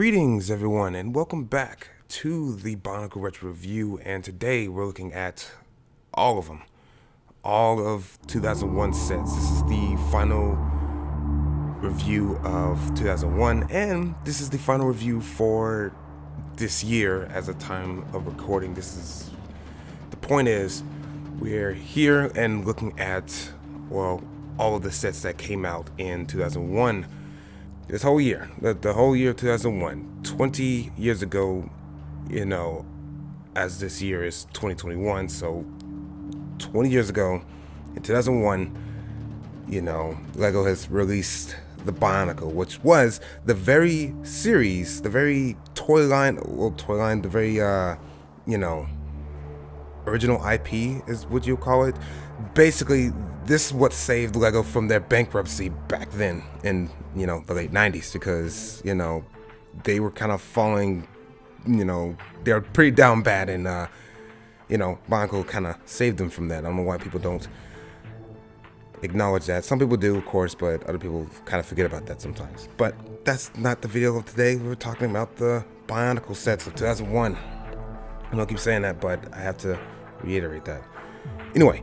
Greetings everyone and welcome back to the Bionicle Retro Review, and today we're looking at all of them. All of 2001 sets. This is the final review of 2001 and this is the final review for this year as a time of recording. The point is we're here and looking at, well, all of the sets that came out in 2001. This whole year, the whole year of 2001, 20 years ago, you know, as this year is 2021, so 20 years ago, in 2001, you know, LEGO has released the Bionicle, which was the very series, the very toy line, the very, you know, original IP is what you call it. Basically, this is what saved LEGO from their bankruptcy back then in, you know, the late 90s, because, you know, they were kind of falling, you know, they were pretty down bad, and, you know, Bionicle kind of saved them from that. I don't know why people don't acknowledge that. Some people do, of course, but other people kind of forget about that sometimes. But that's not the video of today. We're talking about the Bionicle sets of 2001. I don't keep saying that, but I have to reiterate that. Anyway,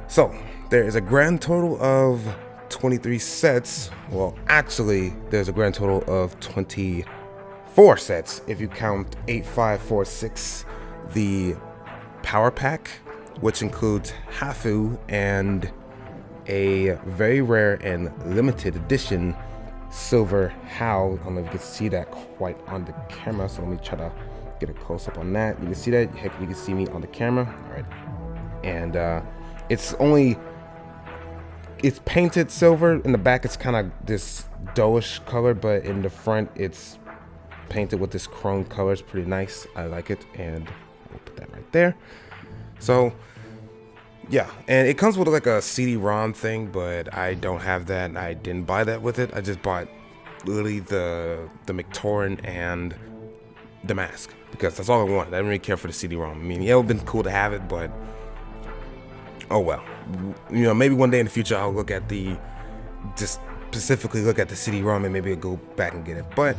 so there is a grand total of 23 sets. Well, actually, there's a grand total of 24 sets if you count 8546, the Power Pack, which includes Hafu and a very rare and limited edition silver Hal. I don't know if you can see that quite on the camera, so let me try to get a close up on that. You can see that. Heck, you can see me on the camera. All right, and it's painted silver. In the back, it's kind of this dullish color, but in the front, it's painted with this chrome color. It's pretty nice. I like it, and we'll put that right there. So yeah, and it comes with like a CD-ROM thing, but I don't have that. I didn't buy that with it. I just bought literally the Matoran and the mask, because that's all I wanted. I didn't really care for the CD-ROM. I mean, yeah, it would have been cool to have it, but oh well. You know, maybe one day in the future I'll look at just specifically look at the CD-ROM and maybe I'll go back and get it. But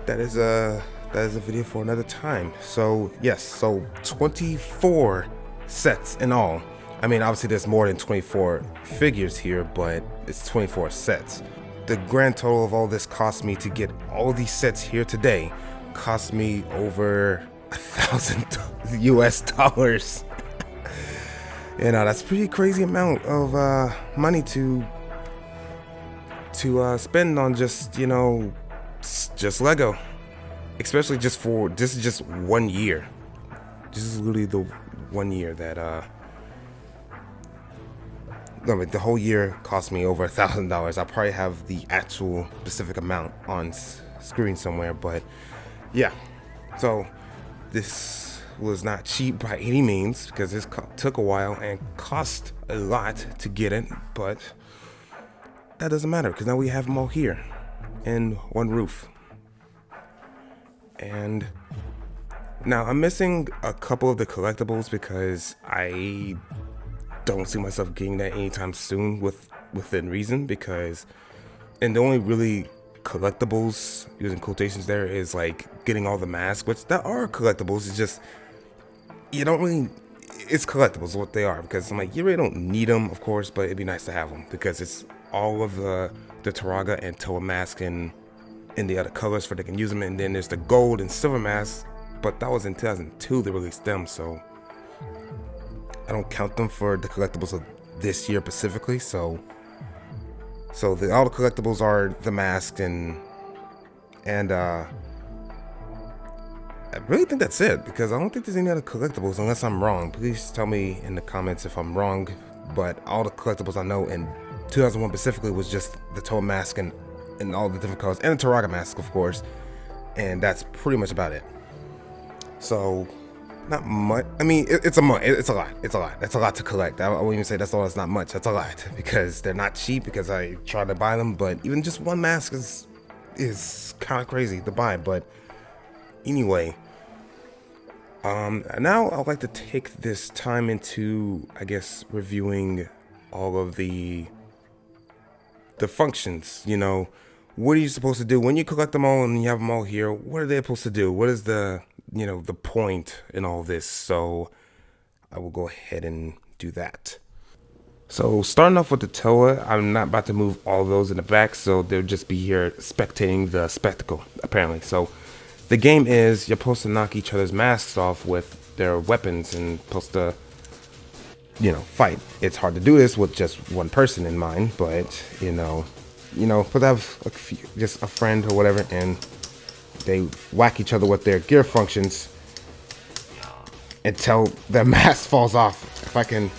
that is a video for another time. So yes, so 24 sets in all. I mean, obviously there's more than 24 figures here, but it's 24 sets. The grand total of all this cost me to get all these sets here today cost me over $1,000 US. You know, that's a pretty crazy amount of money to spend on just, you know, just LEGO. Especially just for, this is just 1 year. This is literally the 1 year that, no, the whole year cost me over $1,000. I'll probably have the actual specific amount on screen somewhere, but yeah. So this was not cheap by any means, because this took a while and cost a lot to get it, but that doesn't matter because now we have them all here in one roof. And now I'm missing a couple of the collectibles because I don't see myself getting that anytime soon within reason, because, and the only really collectibles, using quotations there, is like getting all the masks, which that are collectibles. It's just, you don't really, it's collectibles what they are, because I'm like, you really don't need them, of course, but it'd be nice to have them because it's all of the Taraga and Toa mask and in the other colors for they can use them. And then there's the gold and silver masks, but that was in 2002 they released them, so I don't count them for the collectibles of this year specifically. So all the collectibles are the mask and I really think that's it, because I don't think there's any other collectibles unless I'm wrong. Please tell me in the comments if I'm wrong, but all the collectibles I know in 2001 specifically was just the Toa mask and all the different colors, and the Taraga mask, of course, and that's pretty much about it. So not much. I mean, it's a lot. That's a lot to collect. I won't even say that's all. It's not much. That's a lot, because they're not cheap, because I tried to buy them, but even just one mask is kind of crazy to buy. But anyway, now I'd like to take this time into, I guess, reviewing all of the functions, you know, what are you supposed to do when you collect them all and you have them all here? What are they supposed to do? What is the, the point in all this? So I will go ahead and do that. So starting off with the Toa, I'm not about to move all of those in the back, so they'll just be here spectating the spectacle, apparently. So the game is you're supposed to knock each other's masks off with their weapons and supposed to, fight. It's hard to do this with just one person in mind, but put have just a friend or whatever, and they whack each other with their gear functions until their mask falls off. If I can.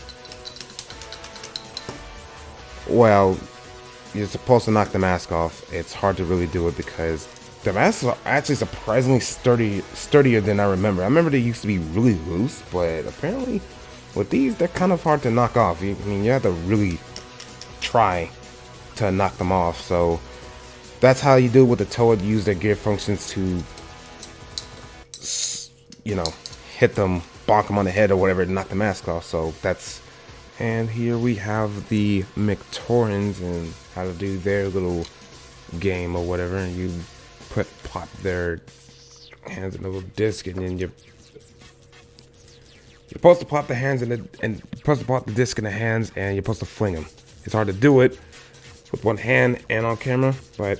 Well, you're supposed to knock the mask off. It's hard to really do it because the masks are actually surprisingly sturdier than I remember. I remember they used to be really loose, but apparently with these, they're kind of hard to knock off. You have to really try to knock them off. So that's how you do it with the Toa. Use their gear functions to, hit them, bonk them on the head or whatever to knock the mask off. So that's. And here we have the Matorans and how to do their little game or whatever. And you plop their hands in a little disc, and then you're supposed to plop the hands and supposed to plop the disc in the hands, and you're supposed to fling them. It's hard to do it with one hand and on camera, but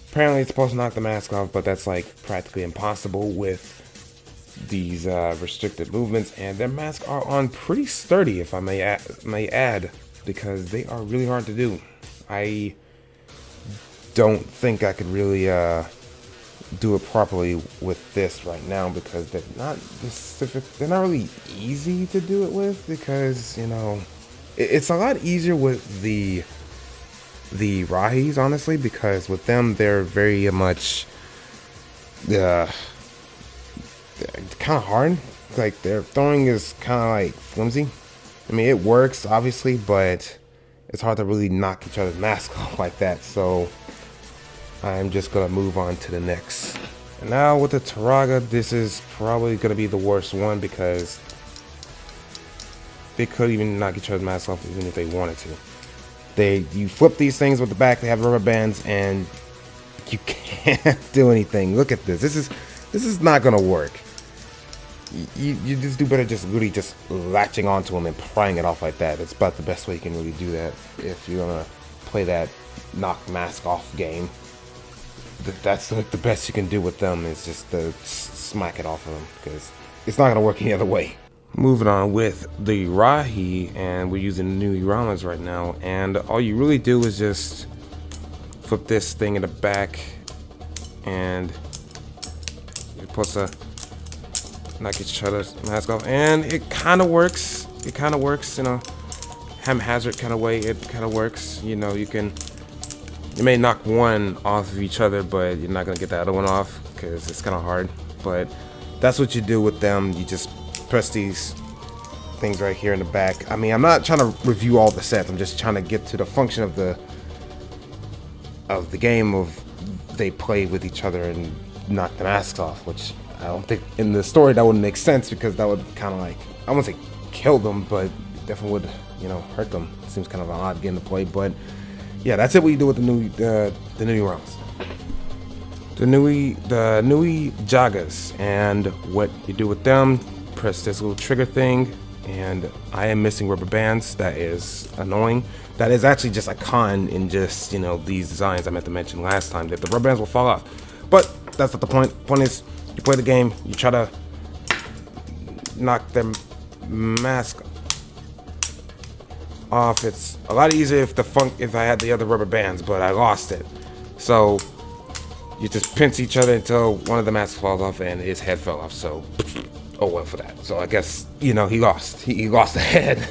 apparently it's supposed to knock the mask off, but that's like practically impossible with these restricted movements, and their masks are on pretty sturdy, if I may add, because they are really hard to do. I don't think I could really do it properly with this right now because they're not specific. They're not really easy to do it with because it's a lot easier with the Rahis, honestly, because with them they're very much kind of hard. Like their throwing is kind of like flimsy. I mean, it works obviously, but it's hard to really knock each other's mask off like that. So I'm just gonna move on to the next. And now with the Taraga, this is probably gonna be the worst one because they could even knock each other's masks off even if they wanted to. You flip these things with the back. They have rubber bands, and you can't do anything. Look at this. This is not gonna work. You just do better just really just latching onto them and prying it off like that. It's about the best way you can really do that if you're gonna play that knock mask off game. That's like the best you can do with them is just to smack it off of them because it's not gonna work any other way. Moving on with the Rahi, and we're using the new Iramas right now, and all you really do is just flip this thing in the back, and you're supposed to knock each other's mask off, and it kind of works. It kind of works in a haphazard kind of way. It kind of works. You may knock one off of each other, but you're not gonna get the other one off because it's kind of hard. But that's what you do with them. You just press these things right here in the back. I mean, I'm not trying to review all the sets. I'm just trying to get to the function of the game of they play with each other and knock the masks off, which I don't think in the story that wouldn't make sense because that would kind of like, I wouldn't say kill them, but definitely would, hurt them. It seems kind of an odd game to play, but yeah, that's it. What you do with the new rounds, the Nui Jagas, and what you do with them. Press this little trigger thing, and I am missing rubber bands. That is annoying. That is actually just a con in just these designs I meant to mention last time, that the rubber bands will fall off, but that's not the point. Point is, you play the game, you try to knock their mask off. It's a lot easier if I had the other rubber bands, but I lost it. So you just pinch each other until one of the masks falls off and his head fell off. So oh well for that. So I guess he lost. He lost the head.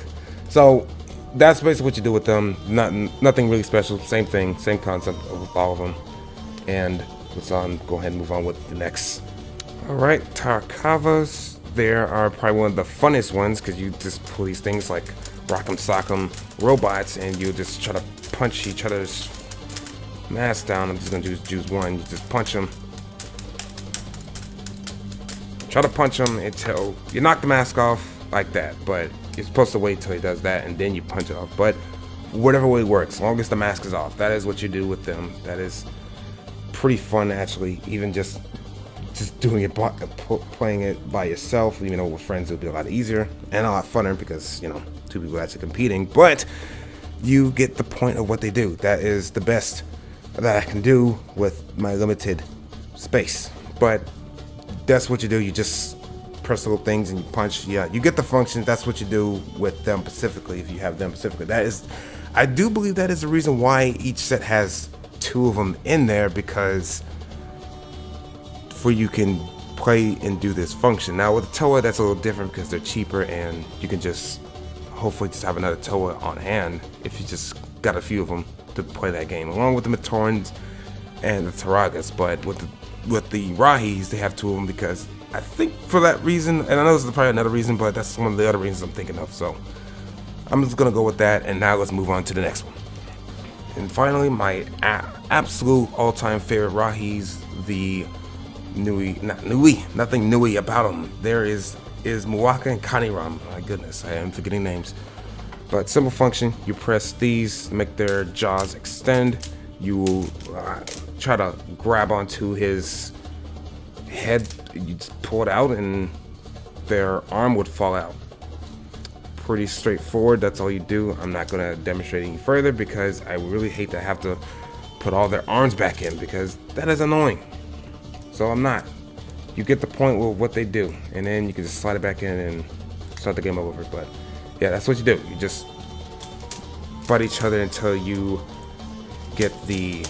So that's basically what you do with them. Nothing really special. Same thing, same concept with all of them. And let's go ahead and move on with the next. Alright, Tarakavas. There are probably one of the funnest ones because you just pull these things like Rock'em Sock'em robots and you just try to punch each other's mask down. I'm just going to choose one. You just punch them. Try to punch them until you knock the mask off like that, but you're supposed to wait till he does that and then you punch it off. But whatever way works, as long as the mask is off. That is what you do with them. That is pretty fun, actually. Even just doing it, playing it by yourself, even though with friends it would be a lot easier and a lot funner because, you know, two people actually competing. But you get the point of what they do. That is the best that I can do with my limited space. But that's what you do. You just press little things and you punch. Yeah, you get the function. That's what you do with them specifically, if you have them specifically. That is, I do believe that is the reason why each set has 2 of them in there, because for you can play and do this function. Now with the Toa, that's a little different because they're cheaper and you can just hopefully just have another Toa on hand if you just got a few of them to play that game, along with the Matorans and the Taragas. But with the Rahis, they have 2 of them because I think for that reason, and I know this is probably another reason, but that's one of the other reasons I'm thinking of. So I'm just gonna go with that, and now let's move on to the next one. And finally, my absolute all-time favorite Rahis, the nothing Nui about them. There is Muwaka and Kaniram. My goodness, I am forgetting names. But simple function, you press these to make their jaws extend. You will try to grab onto his head, you just pull it out and their arm would fall out. Pretty straightforward, that's all you do. I'm not going to demonstrate any further because I really hate to have to put all their arms back in, because that is annoying. So I'm not. You get the point with what they do, and then you can just slide it back in and start the game over. But yeah, that's what you do. You just fight each other until you get the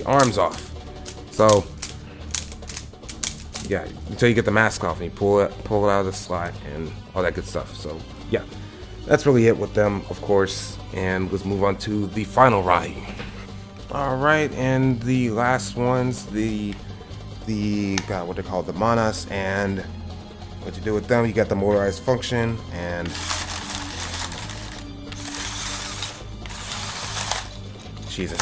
arms off. So yeah, until you get the mask off and you pull it out of the slot and all that good stuff. So yeah, that's really it with them, of course. And let's move on to the final Rahi. All right, and the last ones, the what they call the Manas, and what you do with them, you got the motorized function, and Jesus.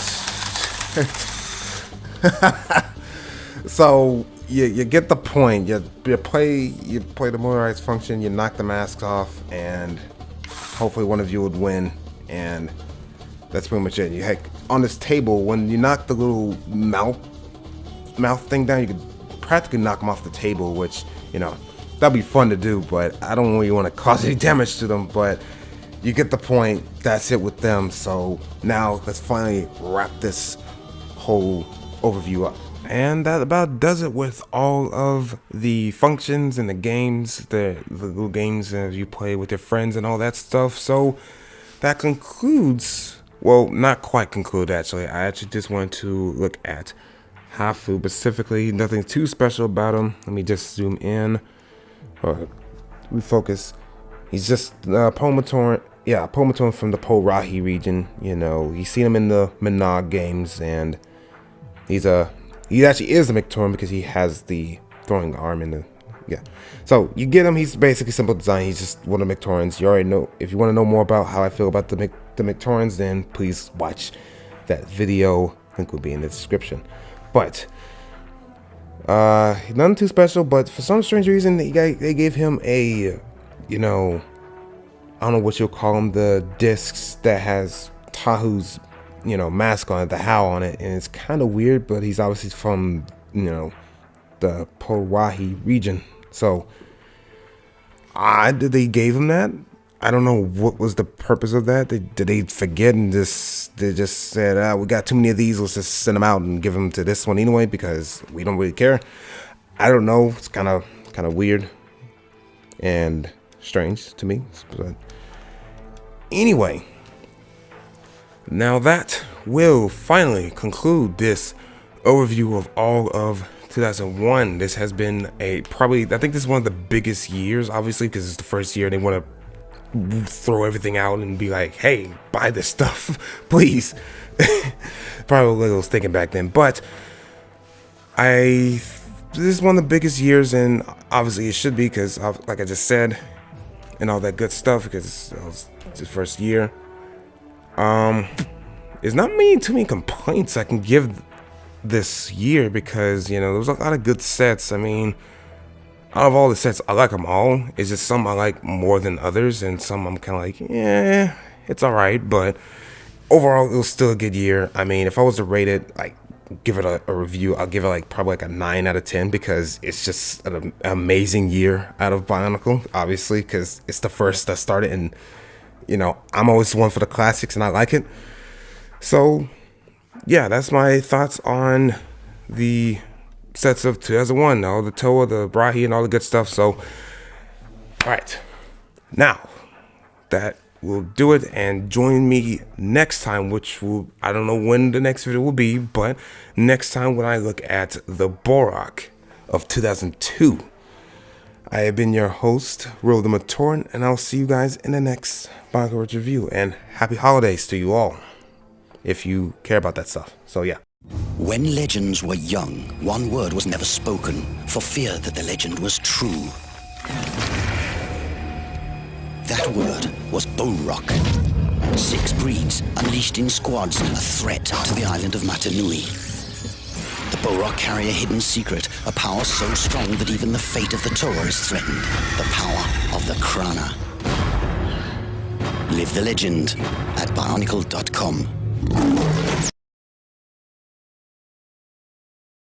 So you get the point. You play the motorized function, you knock the masks off, and hopefully one of you would win. And that's pretty much it. You heck, on this table, when you knock the little mouth thing down, you can practically knock them off the table, which, you know, that'd be fun to do, but I don't really want to cause any damage to them. But you get the point. That's it with them. So now let's finally wrap this whole overview up. And that about does it with all of the functions and the games, the little games that you play with your friends and all that stuff. So that concludes, well, not quite conclude actually. I actually just wanted to look at Hafu specifically. Nothing too special about him. Let me just zoom in or refocus. He's just Poe-Matoran. Yeah, Poe-Matoran from the Po-Rahi region. You know, you see him in the Minag games, and he actually is a Matoran because he has the throwing arm in the, yeah. So you get him. He's basically simple design. He's just one of the Matorans. You already know. If you want to know more about how I feel about the Matorans, then please watch that video. Link will be in the description. But nothing too special. But for some strange reason, they gave him a, you know, I don't know what you'll call them, the discs that has Tahu's, you know, mask on it, the How on it, and it's kind of weird, but he's obviously from, you know, the Po-Rahi region. So they gave him that. I don't know what was the purpose of that. Did they forget and they just said, we got too many of these, let's just send them out and give them to this one anyway because we don't really care. I don't know. It's kind of weird and strange to me. But anyway, now that will finally conclude this overview of all of 2001. This has been I think this is one of the biggest years, obviously, because it's the first year they want to throw everything out and be like, hey, buy this stuff, please. Probably what I was thinking back then, but this is one of the biggest years, and obviously it should be because, like I just said, and all that good stuff, because it's the first year. There's not too many complaints I can give this year because, you know, there was a lot of good sets. I mean, out of all the sets, I like them all. It's just some I like more than others, and some I'm kind of like, yeah, it's all right, but overall, it was still a good year. I mean, if I was to rate it, like, give it a review, I'll give it like probably like a 9 out of 10 because it's just an amazing year out of Bionicle, obviously, because it's the first that started, and you know, I'm always one for the classics and I like it. So yeah, that's my thoughts on the sets of 2001, all the Toa, the Brahi, and all the good stuff. So all right, now that will do it, and join me next time, which will, I don't know when the next video will be, but next time when I look at the bohrok of 2002. I have been your host, RobeTheMatoran, and I'll see you guys in the next Bionicle Retro review, and happy holidays to you all, if you care about that stuff. So yeah. When legends were young, one word was never spoken, for fear that the legend was true. That word was bohrok. 6 breeds, unleashed in squads, a threat to the island of Matanui. The bohrok carry a hidden secret, a power so strong that even the fate of the Toa is threatened. The power of the Krana. Live the legend at Bionicle.com.